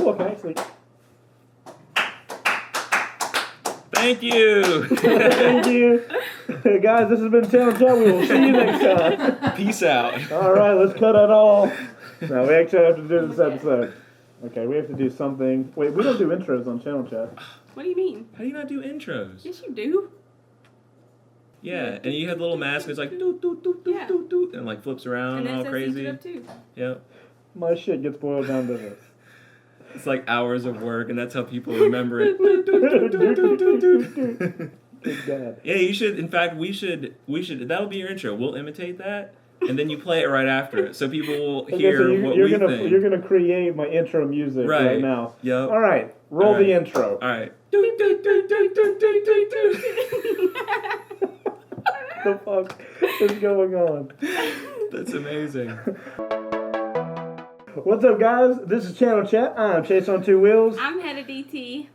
Oh, okay. So, Thank you. thank you. Guys, this has been Chaseontwowheels. We will see you next time. Peace out. All right, let's cut it all. No, we actually have to do this episode. Okay, we have to do something. Wait, we don't do intros on Channel Chat. What do you mean? How do you not do intros? Yes, you do. Yeah, and you had the little mask. It's like doot doot doot doot Yeah. doot doot, and like flips around And then all it says crazy. C2W too. Yep. My shit gets boiled down to this. It's like hours of work, and that's how people remember it. Doot, doot, doot, doot, doot, doot, doot. Good God. Yeah, you should. In fact, we should. That'll be your intro. We'll imitate that, and then you play it right after it, so people will hear Okay, so what you're we gonna, think. You're gonna create my intro music right now. Yep. All right, roll All right. the intro. All right. Doot, doot, doot, doot, doot, doot, doot, doot. What the fuck is going on? That's amazing. What's up, guys? This is Channel Chat. I'm Chaseontwowheels. I'm HeadaDT.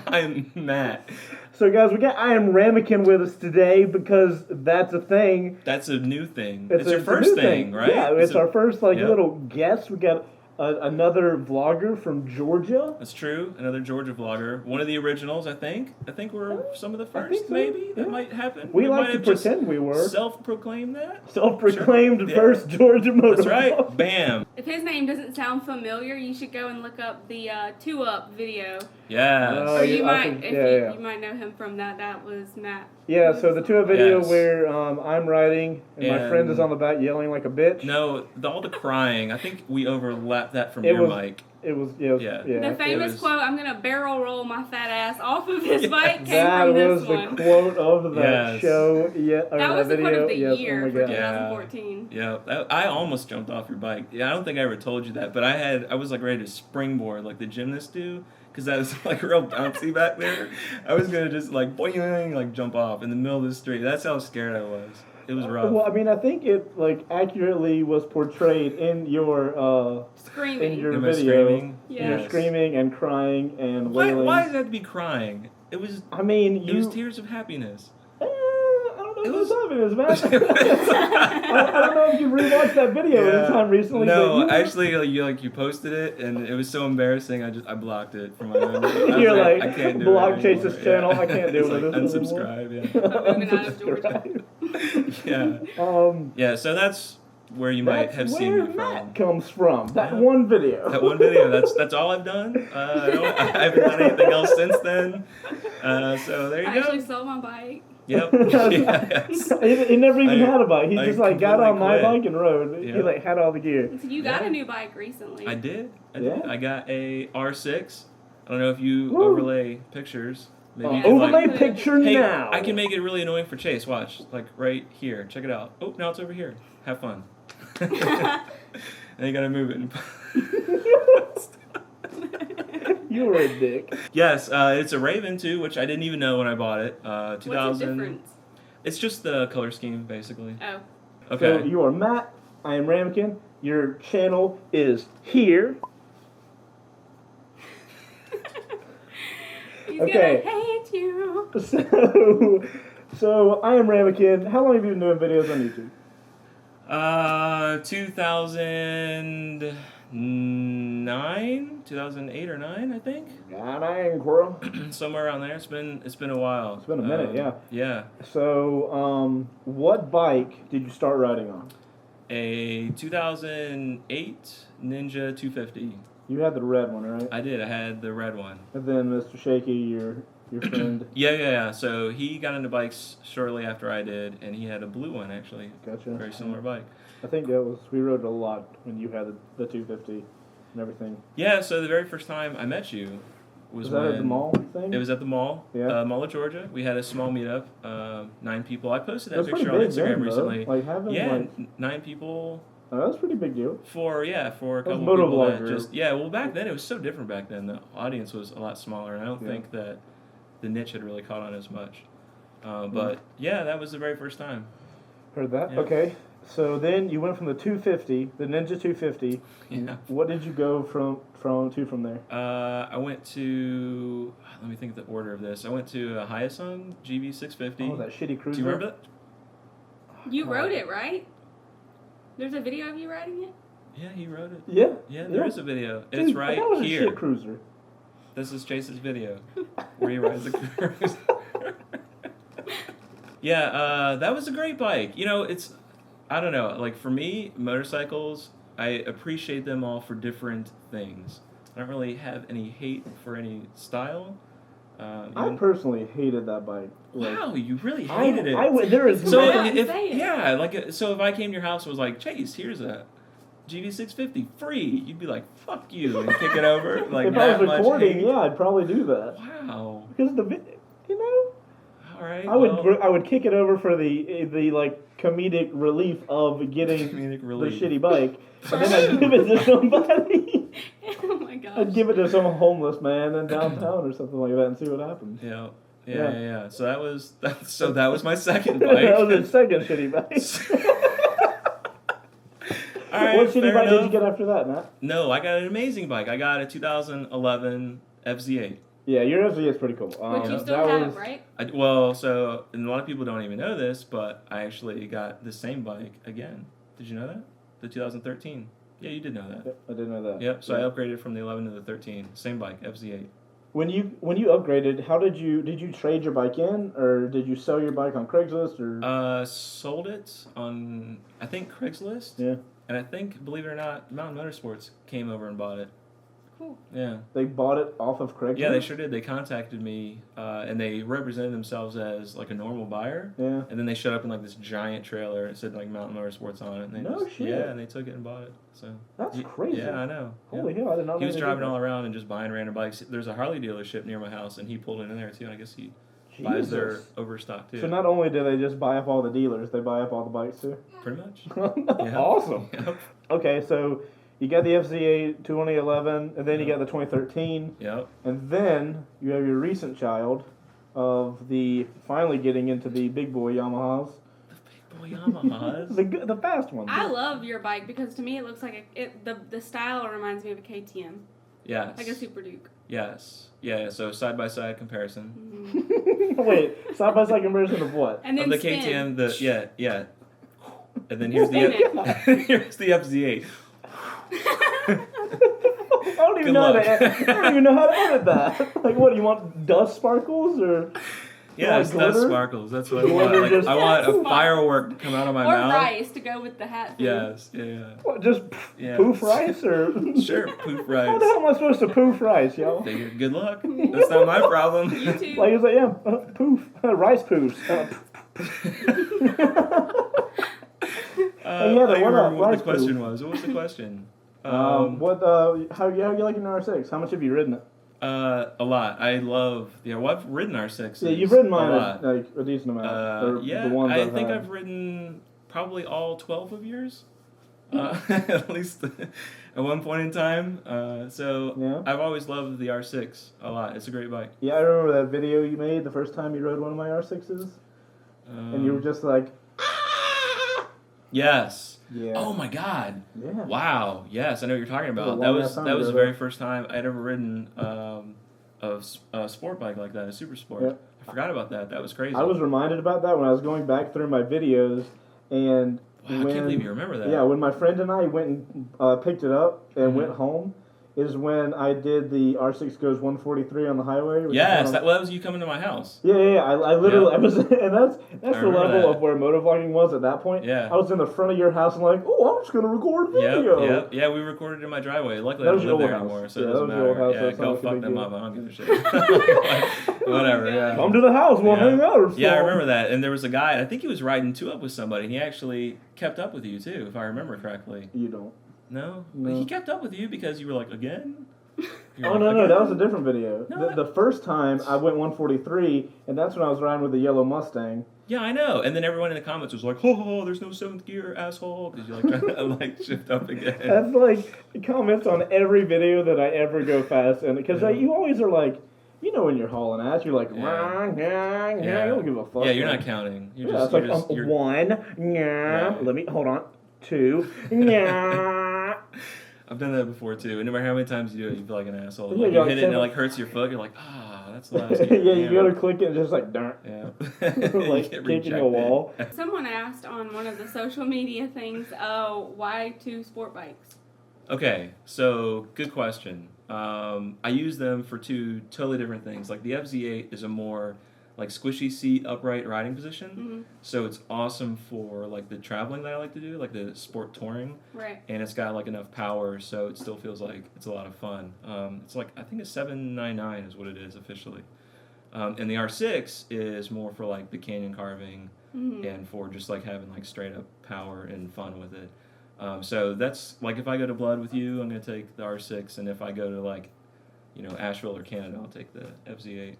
I'm Matt. So, guys, we got Iamramekin with us today because that's a thing. That's a new thing. It's your a first new thing, right? Yeah, it's our first Yep. little guest. We got another vlogger from Georgia. That's true. Another Georgia vlogger. One of the originals, I think. I think we're some of the I think first, so, maybe. yeah. That might happen. We like might to have just pretend we were. self-proclaimed that. Self-proclaimed Sure. Yeah. first Georgia motor. That's right. Bam. If his name doesn't sound familiar, you should go and look up the 2-Up video. Yes. Oh, Or you yeah, might, think- if yeah, you, yeah. you might know him from that. That was Matt. Yeah, so the 2-up video Yes. where I'm riding and my friend is on the back yelling like a bitch. No, all the crying. I think we overlapped that from It your was- mic. It was, Yeah. The famous was- quote, I'm going to barrel roll my fat ass off of his bike, came That from was this the one. quote of that Yes. show. Yeah, or That was the video. quote of the Yes, year oh my for God. Yeah. 2014. Yeah, I almost jumped off your bike. Yeah, I don't think I ever told you that, but I was like ready to springboard like the gymnasts do, because I was like real bouncy back there. I was gonna just like boing, like jump off in the middle of the street. That's how scared I was. It was rough. Well, I mean, I think it like accurately was portrayed in your Screaming. in your Am I video. screaming? Yeah. You're Yes. screaming and crying and Why wailing. does it have to be crying? It was I mean, it was tears of happiness. I don't know It if was- it's obvious, man. I don't know if you rewatched that video anytime recently. but No, you were- actually, you posted it, and it was so embarrassing. I blocked it from my memory. I was You're like, I can't do block it anymore. Chase's channel. I can't deal It's with like, this anymore. unsubscribe. I'm moving out of Georgia. Unsubscribe. Yeah. Yeah. So that's where you might That's have where seen me Matt from. comes from. That Yeah. one video. That one video. That's all I've done. I haven't done anything else since then. So there you I go. actually sold my bike. Yep. Yes. He never even I- had a bike. He I just like got on my completely bike and rode. He Yeah. like had all the gear. So you got Yeah. a new bike recently. I did. Yeah. I got a R6. I don't know if you Woo. overlay pictures. Maybe you can, Overlay like, picture hey, now. I can make it really annoying for Chase. Watch, like right here. Check it out. Oh, now it's over here. Have fun. And you gotta move it. You were a dick. Yes, it's a Raven too, which I didn't even know when I bought it. 2000. What's the difference? It's just the color scheme, basically. Oh. Okay. So you are Matt. I am Ramekin. Your channel is here. He's Okay. gonna hate you. So I am Ramekin. How long have you been doing videos on YouTube? 2009, 2008 or 9, I think. God, I ain't quarrel. Somewhere around there. It's been a while. It's been a minute, yeah. Yeah. So, what bike did you start riding on? A 2008 Ninja 250. You had the red one, right? I did. I had the red one. And then Mr. Shaky, your friend. Yeah. So he got into bikes shortly after I did, and he had a blue one actually. Gotcha. Very similar bike. I think we rode a lot when you had the 250 and everything. Yeah. So the very first time I met you was that when at the mall thing? It was at the mall. Yeah. Mall of Georgia. We had a small meetup. 9 people. I posted that That's pretty picture on big Instagram then, though. recently. Like having Yeah, like 9 people. that's a pretty big deal. For a That's couple motovlog people that group. just well back then it was so different back then. The audience was a lot smaller, and I don't Yeah. think that the niche had really caught on as much. But yeah, that was the very first time. Heard that? Yeah. Okay. So then you went from the 250, the Ninja 250. Yeah. What did you go from there? I went to let me think of the order of this. I went to a Hyosung GB650. Oh, that shitty cruiser. Do you remember that? You rode it, right? There's a video of you riding it? Yeah, he rode it. Yeah. Yeah, there is a video. Dude, It's right that was a here. shit cruiser. This is Chase's video where he rides the cruiser. Yeah, that was a great bike. You know, I don't know, like for me, motorcycles, I appreciate them all for different things. I don't really have any hate for any style. I personally hated that bike. Like, Wow, you really hated it. There is So Yeah, if say it. yeah, like so if I came to your house and was like, Chase, here's a GV650 free, you'd be like, fuck you, and kick it over. Like if I that was much recording, hate. yeah, I'd probably do that. Wow. Because you know, All right. I would kick it over for the like comedic relief of getting Comedic the relief. shitty bike, and then I'd give it to somebody. Oh my gosh. I'd give it to some homeless man in downtown or something like that and see what happens. Yeah. So that was my second bike. That was his second shitty bike. All right, What shitty fair bike did enough. you get after that, Matt? No, I got an amazing bike. I got a 2011 FZ8. Yeah, your FZ is pretty cool. Which you still that have, was- right? And a lot of people don't even know this, but I actually got the same bike again. Did you know that? The 2013. Yeah, you did know that. Yep, I didn't know that. Yep. So I upgraded from the 11 to the 13. Same bike, FZ8. When you upgraded, how did you trade your bike in, or did you sell your bike on Craigslist, or? Sold it on I think Craigslist. Yeah. And I think, believe it or not, Mountain Motorsports came over and bought it. Cool. Yeah. They bought it off of Craigslist? Yeah, they sure did. They contacted me, and they represented themselves as like a normal buyer. Yeah. And then they showed up in like this giant trailer and said like Mountain Motorsports on it. And they No shit. Yeah, and they took it and bought it. So That's crazy. Yeah, I know. Holy hell, I did not know He was they did driving that. all around and just buying random bikes. There's a Harley dealership near my house, and he pulled it in there too. And I guess he buys their Jesus. overstock too. So not only do they just buy up all the dealers, they buy up all the bikes too? Pretty much. Awesome. Yep. Okay, so you got the FZ8 2011, and then you got the 2013, Yep. and then you have your recent child of the finally getting into the big boy Yamahas. Boy, Yamahas. The fast ones. I love your bike because to me it looks like the style reminds me of a KTM, Yes. like a Super Duke. Yes. Yeah. So side by side comparison Mm-hmm. Wait, side by side comparison of what? And of then the spin. KTM. Yeah. And then here's Spin the here's the FZ8. I don't even Good know luck. I don't even know how to edit that. Like, what do you want? Dust sparkles or? Yeah, Like it's dust glitter? sparkles. That's what I Glitter want. Like, just- I want a Dust firework to come out of my or mouth. rice to go with the hat. thing. Yes. Yeah. What, just Yeah. poof rice or? Sure. Poof How the rice. hell am I supposed to poof rice, yo? Figured, good luck. That's not my problem. You too. Like it's like poof rice poofs. I yeah, don't the one remember what rice the question poof. was. What was the question? How you liking the R6? How much have you ridden it? A lot. I love. Yeah, well, I've ridden R6s. Yeah, you've ridden mine a lot. like a decent amount. Or Yeah, the ones I I've think had. I've ridden probably all 12 of yours. At least at one point in time. So Yeah. I've always loved the R6 a lot. It's a great bike. Yeah, I remember that video you made the first time you rode one of my R6s, and you were just like, Yes. yeah. Oh my God. Yeah. Wow. Yes, I know what you're talking It was about. a That long was ass time that was the ago, very though. first time I'd ever ridden a sport bike like that, a super sport. Yep. I forgot about that. That was crazy. I was reminded about that when I was going back through my videos, and Wow, I can't believe you remember that. Yeah, when my friend and I went and picked it up and Mhm. went home, is when I did the R6 goes 143 on the highway. which is Yes, kind of- that was you coming to my house. Yeah. I literally, Yeah. I was, and that's the remember level that. of where motovlogging was at that point. Yeah. I was in the front of your house and like, oh, I'm just gonna record video. Yep. Yeah, we recorded in my driveway. Luckily, That I was don't your live there old house. anymore, so Yeah, it that doesn't was your old matter. house, Yeah, so it's go not like a fuck big them deal. up. I don't give a shit. Whatever. Yeah. Come to the house, we'll Yeah. hang out or Yeah, I something. remember that. And there was a guy, I think he was riding two up with somebody, and he actually kept up with you too, if I remember correctly. You don't. No? No. He kept up with you because you were like, again? You were Oh, like, no, that "Again?" was a different video. No, The first time I went 143, and that's when I was riding with the yellow Mustang. Yeah, I know. And then everyone in the comments was like, "Oh, there's no seventh gear, asshole," because you're like trying to like shift up again. That's like comments on every video that I ever go fast, and because Yeah. you always are like, you know, when you're hauling ass, you're like, Yeah. you don't give a fuck. Yeah, you're not counting. You're Yeah, just, it's you're like just you're, one, Yeah. let me hold on, two, yeah. I've done that before too. And no matter how many times you do it, you feel like an asshole. Yeah, Like, you're you like hit it and it seven- like hurts your foot. You're like, that's the last Yeah, gear. you gotta click it and just like, darn. Yeah. Like You get kicking a rejected. wall. Someone asked on one of the social media things, why two sport bikes? Okay, so good question. I use them for two totally different things. Like the FZ8 is a more like squishy seat upright riding position, so it's awesome for like the traveling that I like to do, like the sport touring. Right. And it's got like enough power, so it still feels like it's a lot of fun. It's like I think it's 799 is what it is officially. And the R6 is more for like the canyon carving and for just like having like straight up power and fun with it. So that's like if I go to Blood with you, I'm gonna take the R6, and if I go to like, Asheville or Canada, I'll take the FZ8.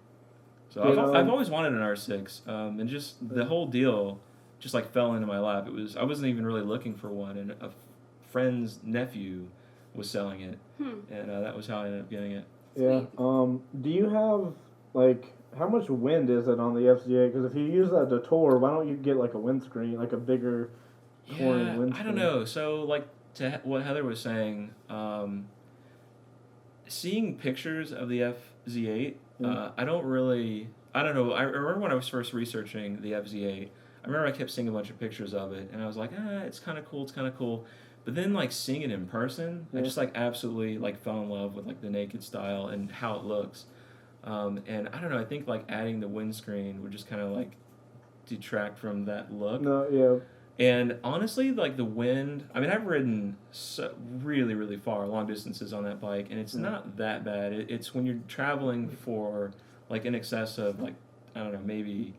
So I've always wanted an R6, and just the whole deal just like fell into my lap. I wasn't even really looking for one, and a friend's nephew was selling it, and that was how I ended up getting it. Yeah. Do you have like how much wind is it on the FZ8? Because if you use that to tour, why don't you get like a windscreen, like a bigger touring windscreen? I don't know. So like to what Heather was saying, seeing pictures of the FZ8, I don't know. I remember when I was first researching the FZ8, I remember I kept seeing a bunch of pictures of it, and I was like, it's kind of cool. But then like seeing it in person, I just like absolutely like fell in love with like the naked style and how it looks. And I don't know, I think like adding the windscreen would just kind of like detract from that look. No, yeah. And honestly, like the wind, I mean, I've ridden really, really far, long distances on that bike, and it's not that bad. It's when you're traveling for like in excess of like, I don't know, maybe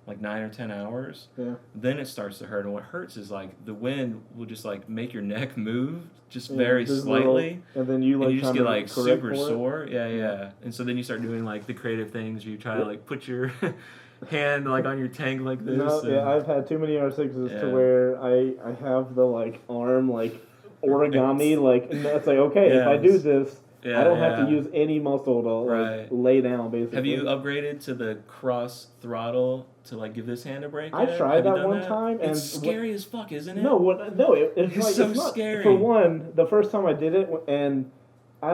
like 9 or 10 hours, then it starts to hurt. And what hurts is like the wind will just like make your neck move just very slightly, and then you just get like super sore. Yeah. And so then you start doing like the creative things. You try to like put your hand like on your tank like this. No, I've had too many R6s to where I have the like arm like origami like, and that's like okay, if I do this. I don't have to use any muscle to like lay down, basically. Have you upgraded to the cross throttle to like give this hand a break? I tried that one time, and it's scary as fuck, isn't it? No, it's like, so it's not, scary. For one, the first time I did it, and I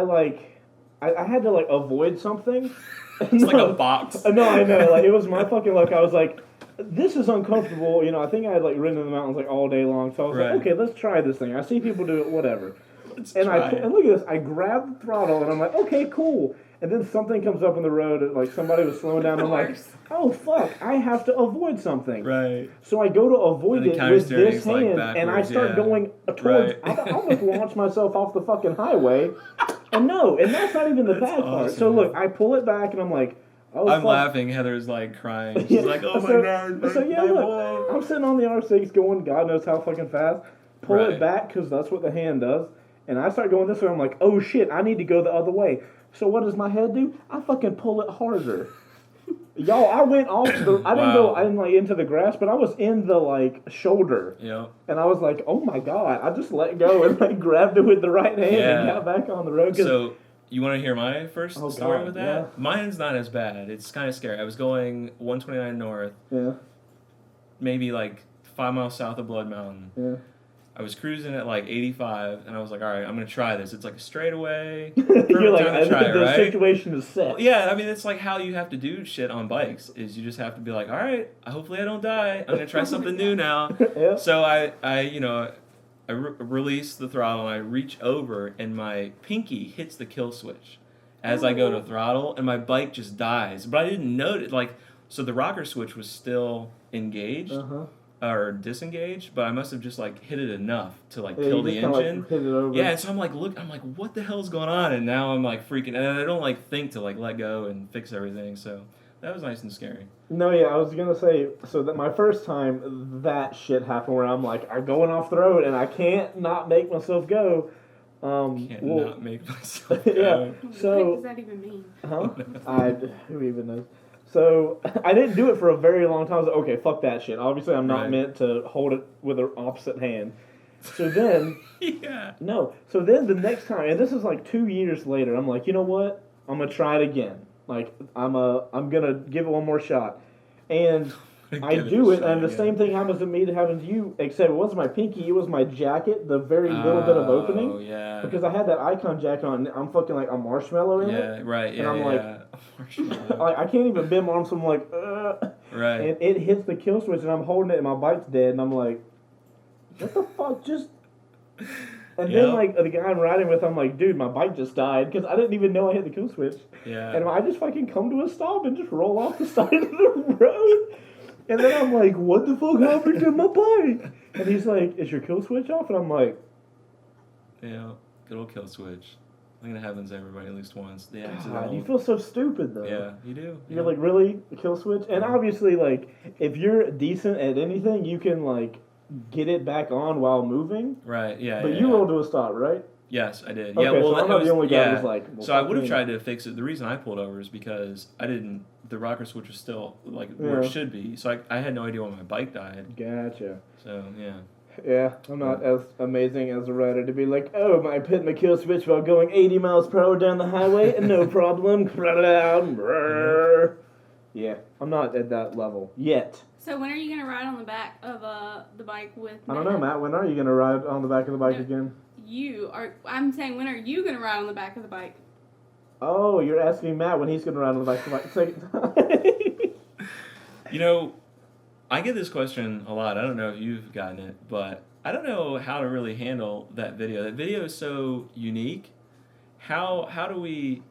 had to like avoid something. It's like a box. No, I know. Like it was my fucking luck. I was like, this is uncomfortable. I think I had like ridden in the mountains like all day long, so I was like, okay, let's try this thing. I see people do it, whatever. And look at this, I grabbed the throttle, and I'm like, okay, cool. And then something comes up in the road, and like somebody was slowing down, and I'm like, oh, fuck, I have to avoid something. Right. So I go to avoid it with this hand, and I start going towards, I almost launched myself off the fucking highway. And that's not even the bad part. So look, I pull it back, and I'm like, oh, I'm laughing, Heather's like crying. She's like, oh my God. So look, I'm sitting on the R6 going God knows how fucking fast. Pull it back, because that's what the hand does. And I start going this way. I'm like, oh shit, I need to go the other way. So what does my head do? I fucking pull it harder. Y'all, I went off the. I didn't like into the grass, but I was in the like shoulder. Yeah. And I was like, oh my God! I just let go and like grabbed it with the right hand and got back on the road. So you want to hear my first story with that? Yeah. Mine's not as bad. It's kind of scary. I was going 129 north. Yeah. Maybe like 5 miles south of Blood Mountain. Yeah. I was cruising at like 85, and I was like, all right, I'm going to try this. It's like a straightaway. You're like, the situation is set. Well, yeah, I mean, it's like how you have to do shit on bikes, is you just have to be like, all right, hopefully I don't die. I'm going to try something new now. So I release the throttle, and I reach over, and my pinky hits the kill switch as I go to throttle, and my bike just dies. But I didn't notice, so the rocker switch was still engaged. Or disengaged, but I must have just like hit it enough to like kill the engine. Like, hit it over. Yeah, and so I'm like, what the hell's going on? And now I'm like freaking, and I don't like think to like let go and fix everything. So that was nice and scary. No, yeah, I was gonna say, so that my first time that shit happened where I'm like, I'm going off the road and I can't not make myself go. Not make myself go. Yeah. So what does that even mean? Huh? Who even knows? So I didn't do it for a very long time. I was like, okay, fuck that shit. Obviously, I'm not meant to hold it with an opposite hand. So then, So then the next time, and this is like 2 years later, I'm like, you know what? I'm gonna try it again. Like I'm gonna give it one more shot, and I do it, and the same thing happens to me that happened to you, except it wasn't my pinky, it was my jacket, the very little bit of opening. Oh, yeah. Because I had that Icon jacket on, and I'm fucking like a marshmallow in it. Yeah, right, yeah, and I'm like, I can't even bend my arms, so I'm like, Right. And it hits the kill switch, and I'm holding it, and my bike's dead, and I'm like, what the fuck, just... And then, like, the guy I'm riding with, I'm like, dude, my bike just died because I didn't even know I hit the kill switch. Yeah. And I just fucking come to a stop and just roll off the side of the road. And then I'm like, what the fuck happened to my bike? And he's like, is your kill switch off? And I'm like... Yeah, good old kill switch. I think it happens to everybody at least once. The God, you feel so stupid, though. Yeah, you do. You're like, really? The kill switch? And obviously, like, if you're decent at anything, you can, like... get it back on while moving. Right, yeah. But you rolled to a stop, right? Yes, I did. Okay, yeah, well, so I'm not the only guy who's like... Well, so I would have tried to fix it. The reason I pulled over is because I didn't... The rocker switch was still, like, where it should be. So I had no idea when my bike died. Gotcha. So, yeah. Yeah, I'm not as amazing as a rider to be like, oh, I hit my kill switch while going 80 miles per hour down the highway, and no problem. Yeah, I'm not at that level yet. So when are you going to ride on the back of the bike with I don't know, Matt. When are you going to ride on the back of the bike again? I'm saying, when are you going to ride on the back of the bike? Oh, you're asking Matt when he's going to ride on the back of the bike. Second time. You know, I get this question a lot. I don't know if you've gotten it, but I don't know how to really handle that video. That video is so unique. How do we...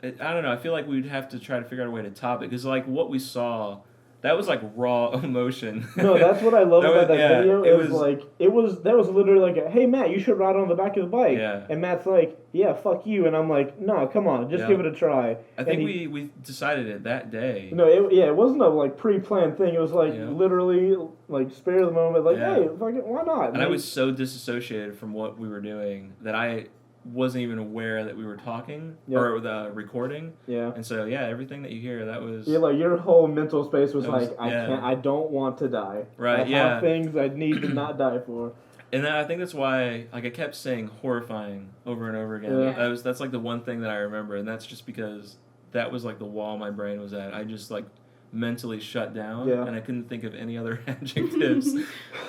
I don't know. I feel like we'd have to try to figure out a way to top it. Because, like, what we saw... That was like raw emotion. No, that's what I love about that video. That was literally like, hey Matt, you should ride on the back of the bike. Yeah. And Matt's like, yeah, fuck you. And I'm like, no, come on, just give it a try. I think we decided it that day. No, it wasn't a like pre-planned thing. It was like literally like spare of the moment. Like, hey, fuck it, why not? And I was so disassociated from what we were doing that I wasn't even aware that we were talking or the recording. Yeah. And so everything that you hear, that was like your whole mental space was like, I don't want to die. Right. I have things I need to not die for. And I think that's why, like, I kept saying horrifying over and over again. Yeah. That's like the one thing that I remember, and that's just because that was like the wall my brain was at. I just like mentally shut down, and I couldn't think of any other adjectives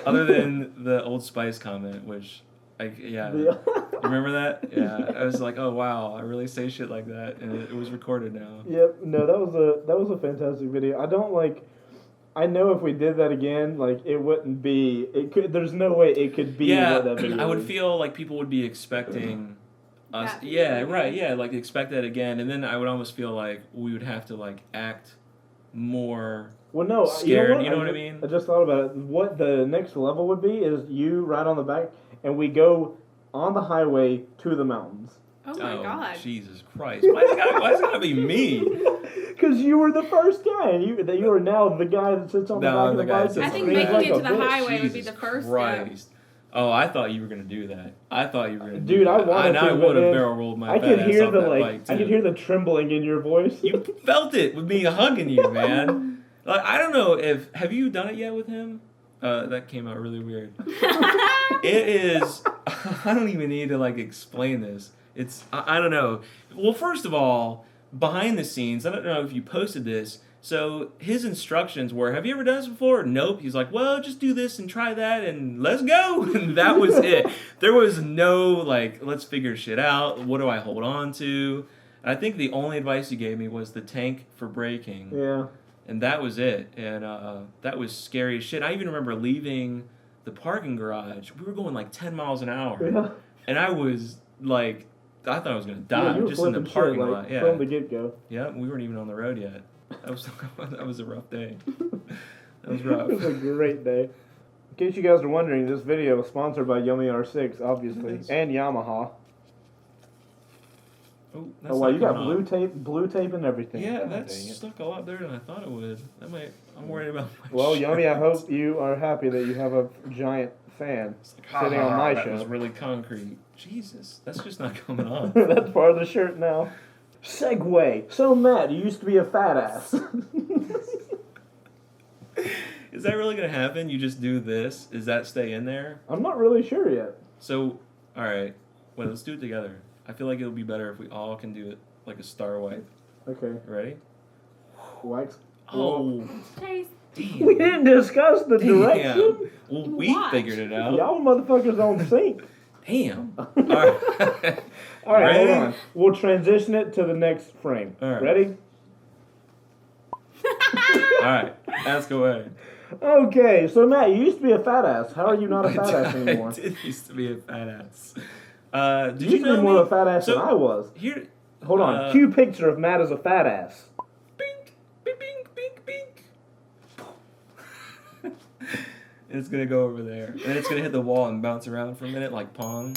other than the Old Spice comment, which. Remember that? Yeah, I was like, oh wow, I really say shit like that, and it was recorded now. Yep, no, that was a fantastic video. I know if we did that again, like it wouldn't be. It could. There's no way it could be. What that video I would is. feel like people would be expecting us. Yeah, right. Yeah, like expect that again, and then I would almost feel like we would have to like act more. Well, no, scared. You know what I mean? I just thought about it. What the next level would be is you ride on the back, and we go on the highway to the mountains. Oh my God! Jesus Christ! Why is it gotta be me? Because you were the first guy, and you are now the guy that sits on the back of the bike. I think making it to the highway would be the first step. Oh, I thought you were gonna do that. I thought you were gonna. Dude, I wanted to. I would have barrel rolled my. I could hear I could hear the trembling in your voice. You felt it with me hugging you, man. Like I don't know if have you done it yet with him? That came out really weird. It is. I don't even need to like explain this. It's. I don't know. Well, first of all, behind the scenes, I don't know if you posted this. So his instructions were, have you ever done this before? Nope. He's like, well, just do this and try that and let's go. And that was it. There was no, like, let's figure shit out. What do I hold on to? And I think the only advice he gave me was the tank for braking. Yeah. And that was it. And that was scary as shit. I even remember leaving the parking garage. We were going like 10 miles an hour. Yeah. And I was like, I thought I was going to die just in the parking lot. Yeah. From the get-go. Yeah, we weren't even on the road yet. That was a rough day. That was rough. It was a great day. In case you guys are wondering, this video is sponsored by Yummy R6, obviously, and Yamaha. Oh, wow, you got blue tape and everything. Yeah, that's stuck a lot better than I thought it would. I'm worried about my Well, shirt. Yummy, I hope you are happy that you have a giant fan sitting on my show. That was really concrete. Jesus, that's just not coming on. That's part of the shirt now. Segway. So, Matt, you used to be a fat ass. Is that really going to happen? You just do this? Does that stay in there? I'm not really sure yet. So, alright. Well, let's do it together. I feel like it'll be better if we all can do it like a star wipe. Okay. Ready? Wax. Oh. Chase. Damn. We didn't discuss the direction. Damn. Well, we figured it out. Y'all motherfuckers on sync. Damn. Alright. All right, hold on. We'll transition it to the next frame. All right. Ready? All right. Ask away. Okay, so Matt, you used to be a fat ass. How are you not a fat ass anymore? I did used to be a fat ass. Did you used to be more of a fat ass than I was. Here, hold on. Cue picture of Matt as a fat ass. Bink, bink, bink, bink, bink. It's gonna go over there, and it's gonna hit the wall and bounce around for a minute like Pong.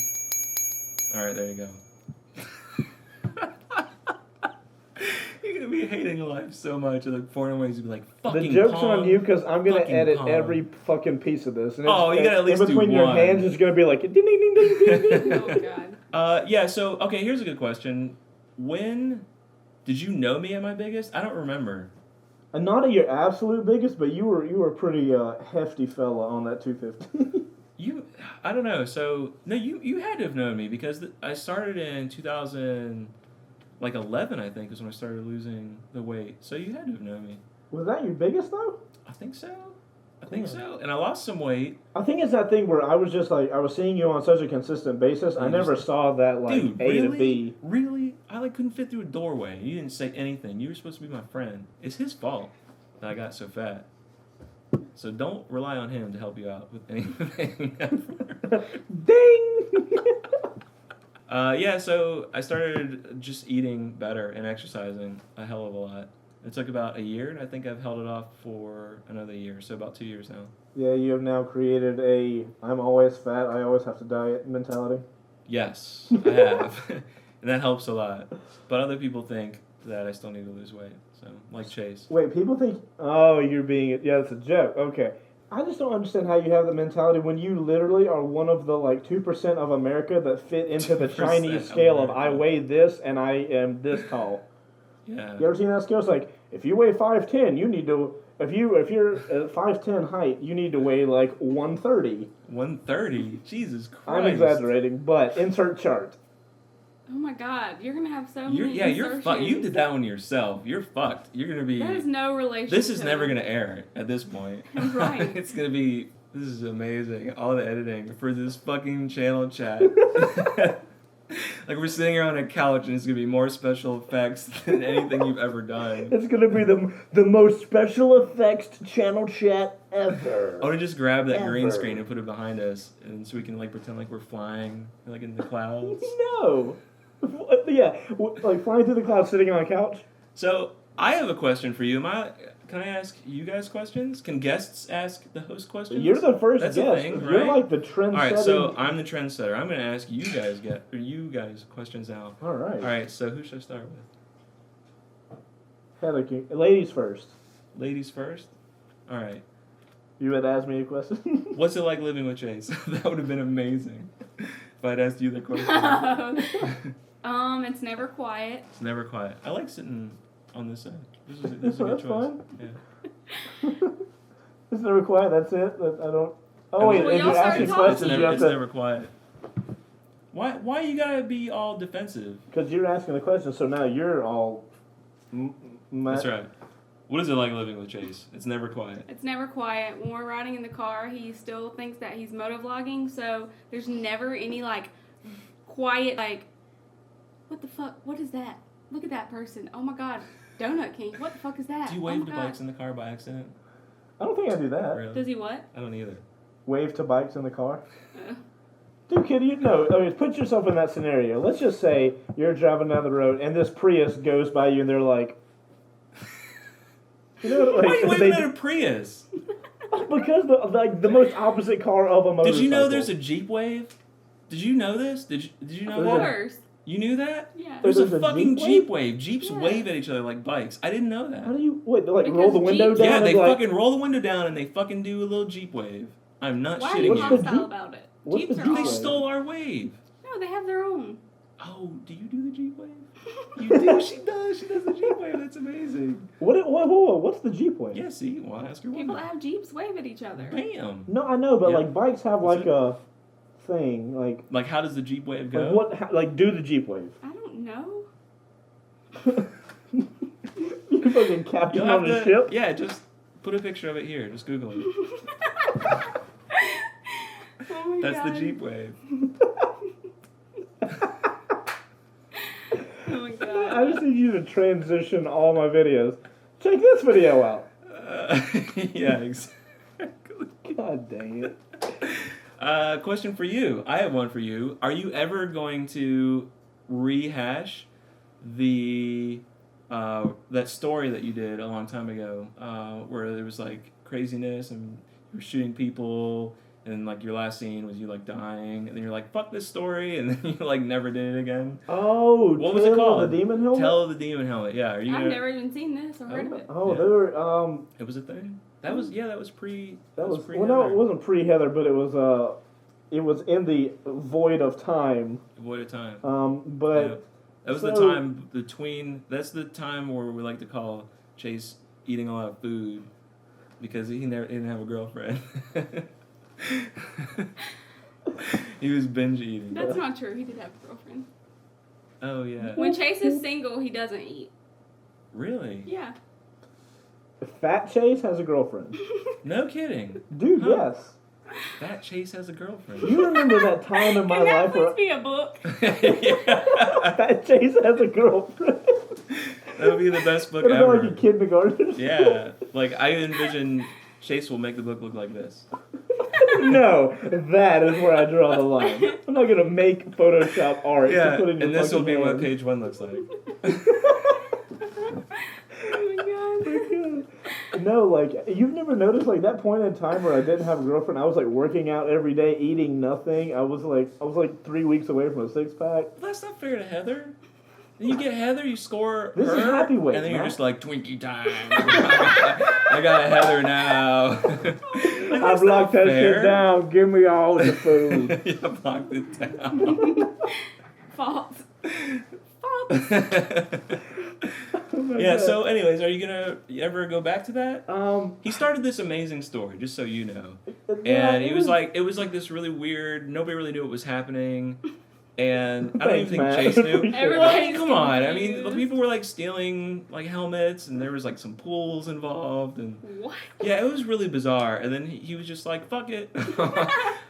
All right, there you go. You're gonna be hating life so much, and like foreign ways, you'd be like, "Fucking The joke's Pong, on you because I'm gonna edit Pong. every fucking piece of this. And you gotta at least in between do your one. hands, it's gonna be like ding ding ding ding ding ding. Oh God. Yeah. So okay, here's a good question. When did you know me at my biggest? I don't remember. And not at your absolute biggest, but you were a pretty hefty fella on that 250. I don't know. So no, you had to have known me because I started in 2011, I think, is when I started losing the weight. So you had to have known me. Was that your biggest though? I think so. And I lost some weight. I think it's that thing where I was just like I was seeing you on such a consistent basis. I never saw that like Dude, A to B. Really? I like couldn't fit through a doorway. You didn't say anything. You were supposed to be my friend. It's his fault that I got so fat. So don't rely on him to help you out with anything. Ding! Yeah, so I started just eating better and exercising a hell of a lot. It took about a year, and I think I've held it off for another year, so about 2 years now. Yeah, you have now created a I'm always fat, I always have to diet mentality. Yes, I have. And that helps a lot. But other people think that I still need to lose weight, so like Chase. Wait, people think, oh, you're being, yeah, it's a joke. Okay. I just don't understand how you have the mentality when you literally are one of the like 2% of America that fit into the Chinese scale of I weigh this and I am this tall. Yeah. You ever seen that scale? It's like, if you weigh 5'10", you need to, if you're at 5'10" height, you need to weigh like 130. 130? Jesus Christ. I'm exaggerating, but insert chart. Oh my God, you're gonna have so many. You're fucked. You did that one yourself. You're fucked. You're gonna be. That is no relation. This is never gonna air at this point. Right. It's gonna be. This is amazing. All the editing for this fucking channel chat. Like we're sitting here on a couch and it's gonna be more special effects than anything you've ever done. It's gonna be the most special effects channel chat ever. I want to just grab that green screen and put it behind us, and so we can like pretend like we're flying like in the clouds. No. Yeah, like flying through the clouds, sitting on a couch. So I have a question for you. Can I ask you guys questions? Can guests ask the host questions? You're the first That's guest. A thing, right? You're like the trendsetter. All right, so I'm the trendsetter. I'm going to ask you guys questions now. All right. All right. So who should I start with? Ladies first. Ladies first. All right. You had asked me a question. What's it like living with Chase? That would have been amazing if I'd asked you the question. It's never quiet. It's never quiet. I like sitting on this side. This is a good choice. Fine. Yeah. It's never quiet. That's it. I don't. Oh wait, Well, if you're asking questions, you have it's to. never quiet. Why you gotta be all defensive? Because you're asking the question, so now you're all. That's right. What is it like living with Chase? It's never quiet. It's never quiet. When we're riding in the car, he still thinks that he's motovlogging, so there's never any like quiet like. What the fuck? What is that? Look at that person. Oh my God. Donut King. What the fuck is that? Do you wave to bikes in the car by accident? I don't think I do that. Really? Does he what? I don't either. Wave to bikes in the car? Dude, kid, put yourself in that scenario. Let's just say you're driving down the road and this Prius goes by you and they're like... You know, like, why are you waving at a Prius? Because the most opposite car of a motorcycle. Did you know there's a Jeep wave? Did you know this? Did you know of that? course. You knew that? Yeah. There's a fucking Jeep wave? Jeeps wave at each other like bikes. I didn't know that. How do you... Wait, they like Because roll the window Jeeps- down? Yeah, they like, fucking roll the window down and they fucking do a little Jeep wave. I'm not Why are shitting you you. hostile about it? What's Jeeps the are Jeep They wave? awesome. stole our wave. No, they have their own. Oh, do you do the Jeep wave? You do? She does. She does the Jeep wave. That's amazing. What's the Jeep wave? Yeah, see? Well, ask her People why. that have Jeeps wave at each other. Bam. No, I know, but Yeah. like bikes have That's like it. a thing, Like, how does the Jeep wave go? like do the Jeep wave. I don't know. You fucking captain You'll have on a to- ship? Yeah, just put a picture of it here. Just Google it. Oh my That's God. the Jeep wave. Oh my God. I just need you to transition all my videos. Check this video out. Yeah, God dang it. Question for you. I have one for you. Are you ever going to rehash the that story that you did a long time ago, where there was like craziness and you were shooting people, and like your last scene was you like dying, and then you're like, fuck this story, and then you like never did it again? Oh, what was it called? Tale of the Demon Helmet? Tale of the Demon Helmet. Yeah. Are you? I've never even seen this or heard of it. Oh, Yeah. they were It was a thing. That was pre. That was pre. well, no, it wasn't pre-Heather, but it was in the void of time. Void of time. But yeah. That was the time between. That's the time where we like to call Chase eating a lot of food because he didn't have a girlfriend. He was binge eating. That's not true. He did have a girlfriend. Oh yeah. When Chase is single, he doesn't eat. Really? Yeah. Fat Chase has a girlfriend. No kidding. Dude, Huh. yes. Fat Chase has a girlfriend. You remember that time in my Can that life please where be a book? Fat Chase has a girlfriend? That would be the best book It'll ever. be like a kindergarten. Yeah, like I envision Chase will make the book look like this. No, that is where I draw the line. I'm not gonna make Photoshop art Yeah, to put in your and this will fucking be what hand. page 1 looks like. Oh my god. No, like you've never noticed like that point in time where I didn't have a girlfriend. I was like working out every day, eating nothing. I was like 3 weeks away from a 6-pack. Well, that's not fair to Heather. Then you get Heather, you score This her, is happy weight, and then you're Matt. just like Twinkie time. I got a Heather now. Like, I've that's not locked that fair. shit down. Give me all the food. You blocked it down. False. False. Oh my Yeah. God. So, anyways, are you ever go back to that? Um, He started this amazing story, just so you know, yeah, and it was like this really weird. Nobody really knew what was happening, and I don't Thanks, even think Matt. Chase knew. Appreciate that. Well, I mean, come on. I mean, confused. people were like stealing like helmets, and there was like some pools involved, and What? yeah, it was really bizarre. And then he was just like, "Fuck it,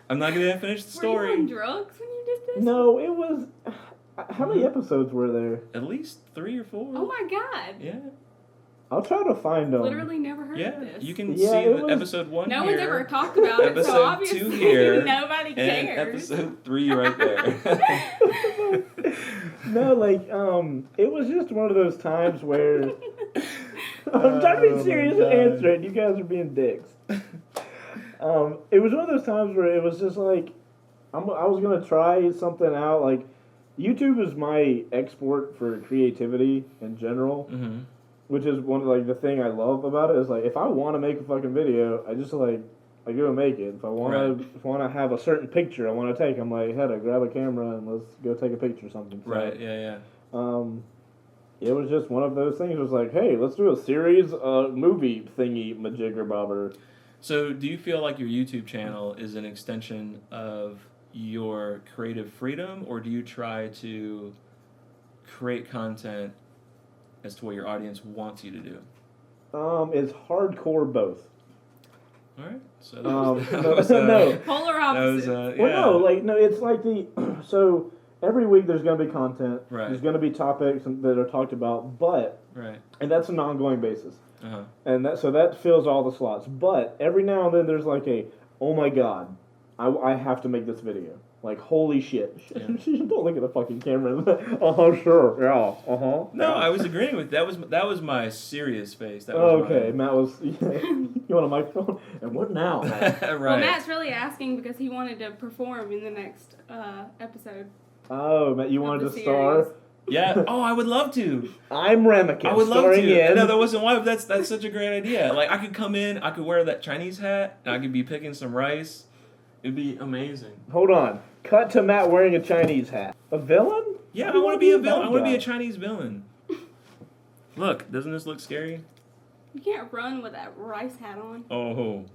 I'm not gonna finish the Were you on story." drugs when you did this? No, it was. How many episodes were there? At least 3 or 4. Oh my god. Yeah, I'll try to find them. Literally never heard yeah. of this. You can Yeah, see it the was- episode 1 No here, one's ever talked about it, episode so obviously 2 here, nobody and cares. episode 3 right there. No, like it was just one of those times where I'm trying to be serious and answer it. You guys are being dicks. It was one of those times where it was just like I was gonna try something out. Like YouTube is my export for creativity in general, Mm-hmm. which is one of like the thing I love about it is like if I want to make a fucking video, I just like I go and make it. If I want to have a certain picture I want to take, I'm like, Hedda, grab a camera and let's go take a picture or something. So, Right. Yeah. it was just one of those things. It was like, hey, let's do a series, movie thingy, majigger bobber. So, do you feel like your YouTube channel is an extension of your creative freedom, or do you try to create content as to what your audience wants you to do? It's hardcore both. All right. So No. Polar that was, opposite. yeah. Well, no, it's like so every week there's going to be content. Right. There's going to be topics that are talked about, Right. and that's an ongoing basis. Uh-huh. And that fills all the slots. But every now and then there's like oh my god, I have to make this video. Like, holy shit. Yeah. Don't look at the fucking camera. Sure, yeah, No, yeah. I was agreeing with that. Was my serious face. That was Okay, Matt was. You want a microphone? And what now, Matt? right. Well, Matt's really asking because he wanted to perform in the next episode. Oh, Matt, you Of wanted the to star? series. Yeah. Oh, I would love to. Iamramekin, I would love starring to. in. No, that wasn't why. But that's such a great idea. Like I could come in, I could wear that Chinese hat, and I could be picking some rice. It'd be amazing. Hold on. Cut to Matt wearing a Chinese hat. A villain? Yeah, Why I do want you to be a bad villain. I want to be guy? a Chinese villain. Look, doesn't this look scary? You can't run with that rice hat on. Oh,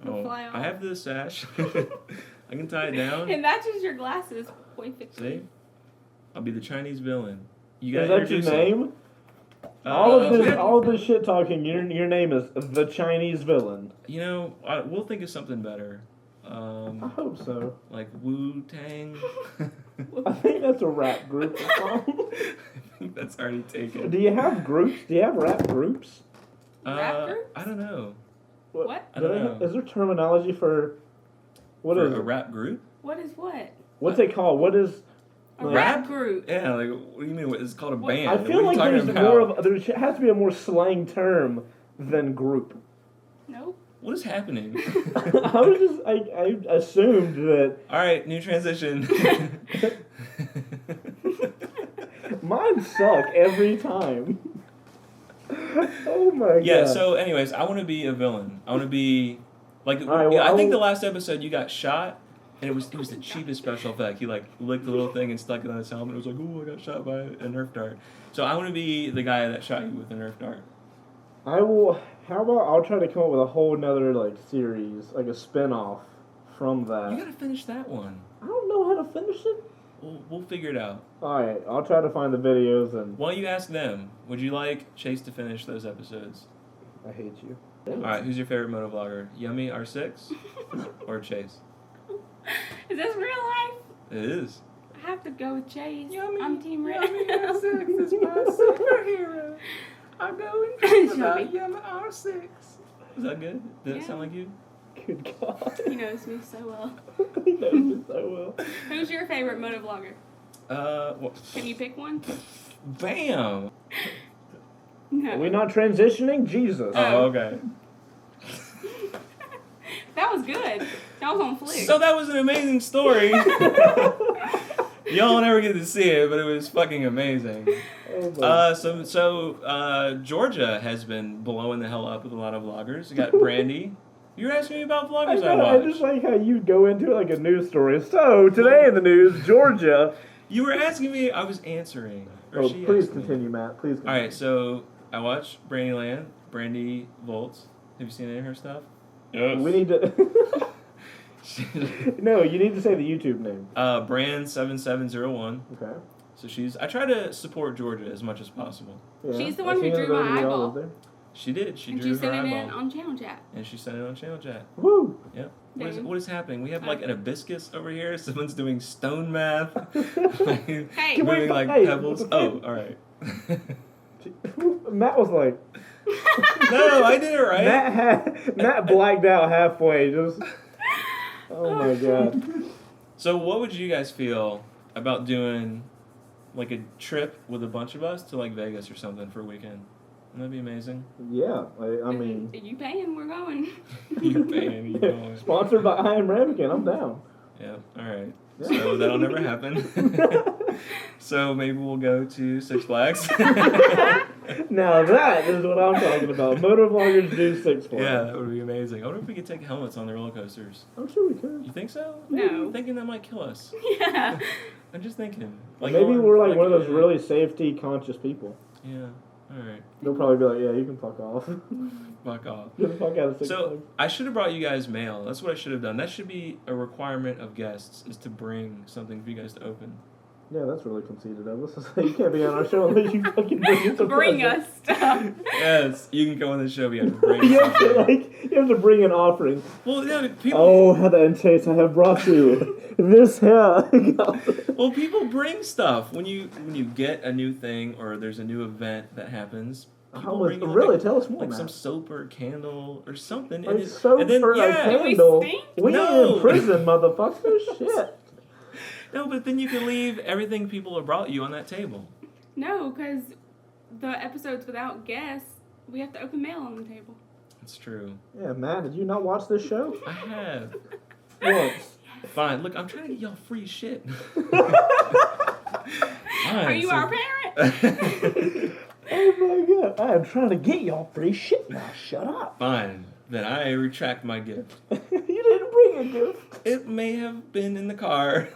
It'll fly I off. have this sash. I can tie it down. It matches your glasses. Boy, See, I'll be the Chinese villain. You Is gotta that your introduce him. name? All of this, yeah. all of this shit talking. Your name is the Chinese villain. You know, we'll think of something better. I hope so. Like Wu Tang. I think that's a rap group. I think that's already taken. Do you have groups? Do you have rap groups? Rap groups? I don't know. What? I don't know. Is there terminology for what for is a it? rap group? What is what? What's it called? What is A rap group. Yeah, like what do you mean? It's called a band. I feel like there's there has to be a more slang term than group. Nope. What is happening? I assumed that. All right, new transition. Mine suck every time. Oh my god. Yeah. So, anyways, I want to be a villain. I want to be like. Right, well, I think the last episode you got shot, and it was the cheapest special effect. He like licked the little thing and stuck it on his helmet. It was like, oh, I got shot by a Nerf dart. So I want to be the guy that shot you with a Nerf dart. I will. How about I'll try to come up with a whole nother like series, like a spin-off from that. You gotta finish that one. I don't know how to finish it. We'll figure it out. Alright, I'll try to find the videos and... Why don't you ask them? Would you like Chase to finish those episodes? I hate you. Alright, who's your favorite motovlogger? Yummy R6 or Chase? Is this real life? It is. I have to go with Chase. Yummy, I'm Team Red. Yummy R6 is my superhero. I go and dream about Yummy R6. Is that good? Did it sound like you? Good God. He knows me so well. He knows me so well. Who's your favorite motovlogger? Can you pick one? Bam! No. Are we not transitioning? Jesus. Oh, okay. That was good. That was on flick. So that was an amazing story. Y'all will never get to see it, but it was fucking amazing. So Georgia has been blowing the hell up with a lot of vloggers. You got Brandy. You were asking me about vloggers I watch. I just like how you go into it like a news story. So, today in the news, Georgia... You were asking me, I was answering. Please continue, Matt. Please continue. Alright, so I watch Brandyland, Brandy Volts. Have you seen any of her stuff? Yes. We need to... No, you need to say the YouTube name. Brand7701. Okay. So I try to support Georgia as much as possible. Yeah, she's the one who drew my eyeball. She did. She drew her eyeball. And she sent it in on Channel Chat. And she sent it on Channel Chat. Woo! Yep. What is happening? We have like an hibiscus over here. Someone's doing stone math. Hey, moving like pebbles. Oh, all right. Matt was like... No, I did it right. Matt blacked out halfway. Just... Oh my god. So what would you guys feel about doing like a trip with a bunch of us to like Vegas or something for a weekend? Wouldn't that be amazing? Yeah, I mean... You paying, we're going. You paying, you going. Sponsored by Iamramekin, I'm down. Yeah, alright. Yeah. So that'll never happen. So maybe we'll go to Six Flags. Now that is what I'm talking about. Motovloggers do Six Flags. Yeah, that would be amazing. I wonder if we could take helmets on the roller coasters. I'm sure we could. You think so? No. I'm thinking that might kill us. Yeah. I'm just thinking. Like maybe we're like one of those really safety conscious people. Yeah. Alright. They'll probably be like, yeah, you can fuck off. Fuck off. Get the fuck out of Six Flags. I should have brought you guys mail. That's what I should have done. That should be a requirement of guests, is to bring something for you guys to open. Yeah, that's really conceited of us. You can't be on our show unless you fucking bring us stuff. Yes, you can go on the show, but you have to bring you have to bring an offering. Well, yeah, people... Oh, Heather and Chase, I have brought you this here. Well, people bring stuff. When you get a new thing or there's a new event that happens... How much? Really? Tell us more, like Matt. some soap or candle or something. Like soap or a candle? We ain't in prison, motherfucker. Shit. No, but then you can leave everything people have brought you on that table. No, because the episodes without guests, we have to open mail on the table. That's true. Yeah, Matt, did you not watch this show? I have. Once. Fine. Look, I'm trying to get y'all free shit. Are you our parent? Oh my god, I am trying to get y'all free shit now. Shut up. Fine. Then I retract my gift. You didn't bring a gift. It may have been in the car.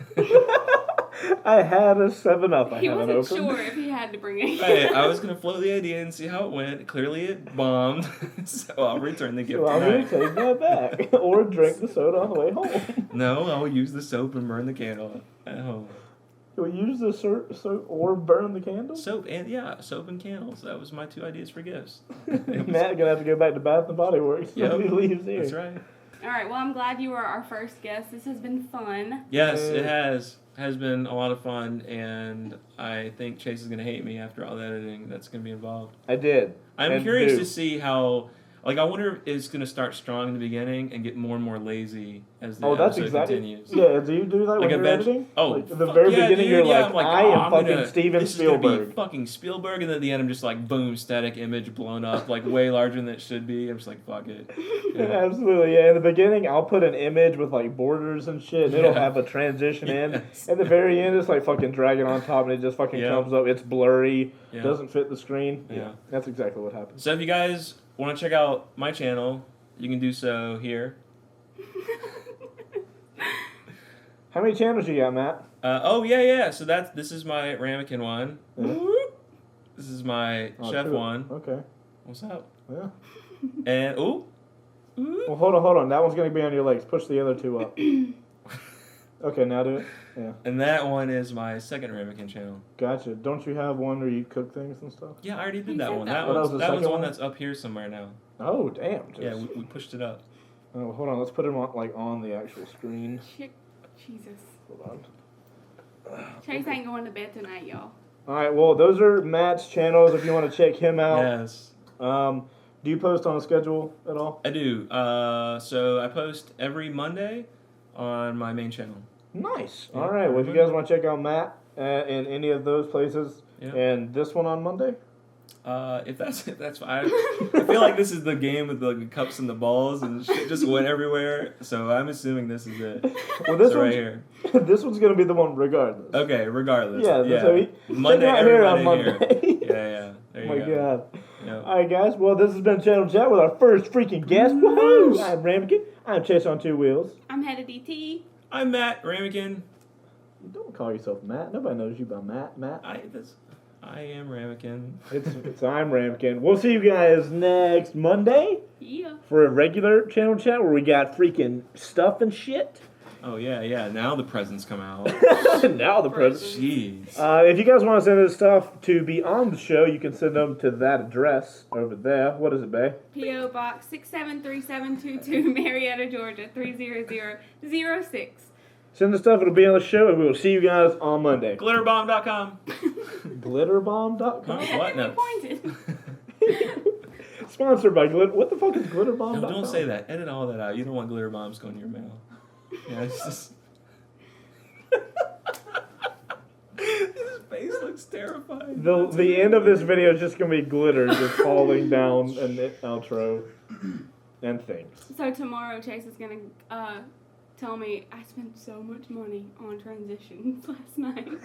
I had a 7-Up. He wasn't sure if he had to bring it. Hey, I was going to float the idea and see how it went. Clearly it bombed. So I'll return the gift So I'm going to take that back. Or drink the soda on the way home. No, I'll use the soap and burn the candle at home. You'll use the soap or burn the candle? Soap and candles. That was my 2 ideas for gifts. Matt gonna have to go back to Bath and Body Works when he leaves here. That's right. All right. Well, I'm glad you were our first guest. This has been fun. Yes, it has been a lot of fun, and I think Chase is gonna hate me after all the editing that's gonna be involved. I did. I'm curious to see how Like, I wonder if it's going to start strong in the beginning and get more and more lazy as the that's episode exactly, continues. Yeah, do you do that Like when you're editing? Oh, like, at the very beginning, dude, you're like, I'm like, I am I'm fucking gonna, Steven this Spielberg. Is gonna be fucking Spielberg, and then at the end, I'm just like, boom, static image blown up, like way larger than it should be. I'm just like, fuck it. Yeah. Absolutely, yeah. In the beginning, I'll put an image with like borders and shit, and it'll have a transition in. At the very end, it's like fucking dragging on top, and it just fucking comes up. It's blurry, doesn't fit the screen. Yeah, that's exactly what happens. So if you guys want to check out my channel, you can do so here. How many channels you got, Matt? So this is my Ramekin one. Yeah. This is my chef one. Okay. What's up? Yeah. And Well, hold on. That one's gonna be on your legs. Push the other two up. Okay, now do it. Yeah. And that one is my second Ramekin channel. Gotcha. Don't you have one where you cook things and stuff? Yeah, I already did that one. That was the one that's up here somewhere now. Oh, damn. Yeah, we pushed it up. Oh, hold on. Let's put it on the actual screen. Jesus. Hold on. Chase ain't going to bed tonight, y'all. All right. Well, those are Matt's channels if you want to check him out. Yes. Do you post on a schedule at all? I do. So I post every Monday on my main channel. Nice. Yeah, all right. Well, if you guys want to check out Matt in any of those places, and this one on Monday. If that's I feel like this is the game with the cups and the balls and shit just went everywhere. So I'm assuming this is it. Well, this right here. This one's gonna be the one regardless. Okay, regardless. Yeah. So Monday here on Monday. Yeah. There you go. My God. Yep. All right, guys. Well, this has been Channel Chat with our first freaking guest. Woohoo! I'm Iamramekin. I'm Chaseontwowheels. I'm HeadaDT. I'm Matt Ramekin. Don't call yourself Matt. Nobody knows you by Matt. I am Ramekin. It's Iamramekin. We'll see you guys next Monday. Yeah. For a regular Channel Chat where we got freaking stuff and shit. Oh yeah. Now the presents come out. Now the presents. Jeez. If you guys want to send us stuff to be on the show, you can send them to that address over there. What is it, babe? P.O. Box 673722, Marietta, Georgia 30006. Send the stuff. It'll be on the show, and we will see you guys on Monday. Glitterbomb.com. Glitterbomb.com? What? No. Pointed. Sponsored by Glitter. What the fuck is Glitterbomb.com? No, don't say that. Edit all that out. You don't want glitter bombs going to your mail. Yeah, it's just... His face looks terrifying. The end of this video is just going to be glitter just falling down and the outro and things. So tomorrow Chase is going to tell me I spent so much money on transitions last night.